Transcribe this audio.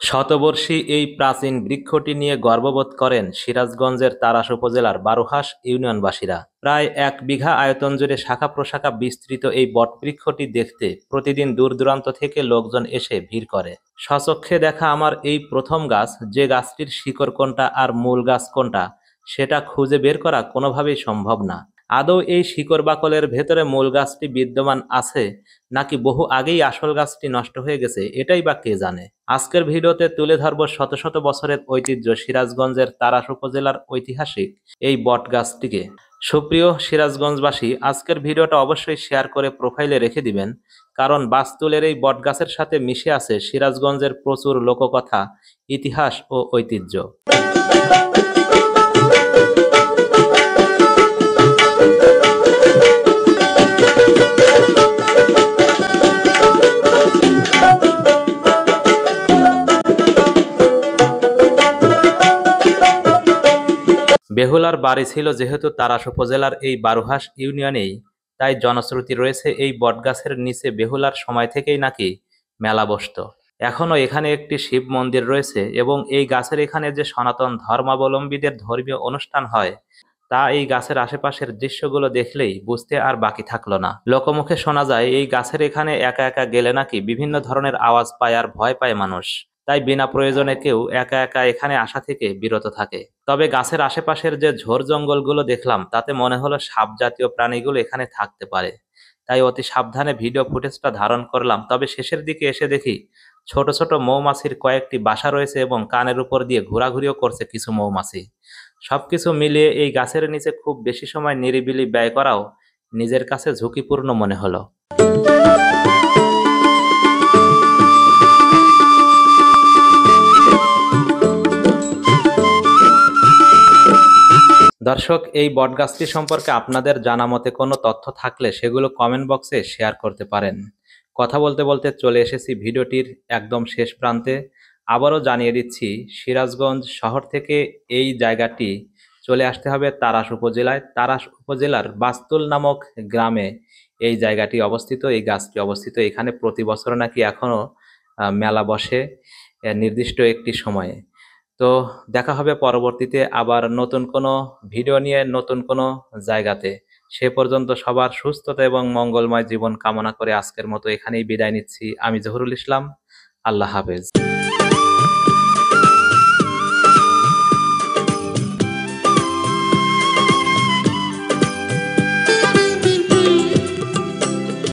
শতবর্ষী এই প্রাচীন বৃক্ষটি নিয়ে গর্ববোধ করেন সিরাজগঞ্জের তাড়াশ উপজেলার বারোহাঁস ইউনিয়নবাসীরা। প্রায় ১ বিঘা আয়তন জুড়ে শাখা প্রশাখা বিস্তৃত এই বটবৃক্ষটি দেখতে প্রতিদিন দূর দূরান্ত থেকে লোকজন এসে ভিড় করে। স্বচক্ষে দেখা আমার এই প্রথম গাছ, যে গাছটির শিকড় কোনটা আর মূল গাছ কোনটা সেটা খুঁজে বের করা কোনোভাবেই সম্ভব না। আদৌ এই শিকড় বাকলের ভেতরে মূল গাছটি বিদ্যমান আছে নাকি বহু আগেই আসল গাছটি নষ্ট হয়ে গেছে, এটাই বা কে জানে। আজকের ভিডিওতে তুলে ধরব শত শত বছরের ঐতিহ্য সিরাজগঞ্জের তাড়াশ উপজেলার ঐতিহাসিক এই বট গাছটিকে। সুপ্রিয় সিরাজগঞ্জবাসী, আজকের ভিডিওটা অবশ্যই শেয়ার করে প্রোফাইলে রেখে দিবেন, কারণ বাস্তুলের এই বট গাছের সাথে মিশে আছে সিরাজগঞ্জের প্রচুর লোককথা, ইতিহাস ও ঐতিহ্য। বেহুলার বাড়ি ছিল যেহেতু তাড়াশ উপজেলার এই বারোহাঁস ইউনিয়নেই, তাই জনশ্রুতি রয়েছে এই বটগাছের নিচে বেহুলার সময় থেকেই নাকি মেলা বসত। এখনও এখানে একটি শিব মন্দির রয়েছে এবং এই গাছের এখানে যে সনাতন ধর্মাবলম্বীদের ধর্মীয় অনুষ্ঠান হয় তা এই গাছের আশেপাশের দৃশ্যগুলো দেখলেই বুঝতে আর বাকি থাকলো না। লোকমুখে শোনা যায় এই গাছের এখানে একা একা গেলে নাকি বিভিন্ন ধরনের আওয়াজ পায় আর ভয় পায় মানুষ, তাই বিনা প্রয়োজনে কেউ একা একা এখানে আসা থেকে বিরত থাকে। তবে গাছের আশেপাশের যে ঝোড় জঙ্গলগুলো দেখলাম তাতে মনে হলো সাপ জাতীয় প্রাণীগুলো এখানে থাকতে পারে, তাই অতি সাবধানে ভিডিও ফুটেজটা ধারণ করলাম। তবে শেষের দিকে এসে দেখি ছোট ছোট মৌমাছির কয়েকটি বাসা রয়েছে এবং কানের উপর দিয়ে ঘোরাঘুরিও করছে কিছু মৌমাছি। সবকিছু মিলিয়ে এই গাছের নিচে খুব বেশি সময় নিরিবিলি ব্যয় করাও নিজের কাছে ঝুঁকিপূর্ণ মনে হলো। দর্শক, এই বটগাছটি সম্পর্কে আপনাদের জানা মতে কোনো তথ্য থাকলে সেগুলো কমেন্ট বক্সে শেয়ার করতে পারেন। কথা বলতে বলতে চলে এসেছি ভিডিওটির একদম শেষ প্রান্তে। আবারও জানিয়ে দিচ্ছি, সিরাজগঞ্জ শহর থেকে এই জায়গাটি চলে আসতে হবে তাড়াশ উপজেলায়। তাড়াশ উপজেলার বাস্তুল নামক গ্রামে এই জায়গাটি অবস্থিত, এই গাছটি অবস্থিত। এখানে প্রতি বছর নাকি এখনও মেলা বসে নির্দিষ্ট একটি সময়ে। তো দেখা হবে পরবর্তীতে আবার নতুন কোনো ভিডিও নিয়ে নতুন কোনো জায়গাতে। সে পর্যন্ত সবার সুস্থতা এবং মঙ্গলময় জীবন কামনা করে আজকের মতো এখানেই বিদায় নিচ্ছি। আমি জহুরুল ইসলাম। আল্লাহ হাফেজ।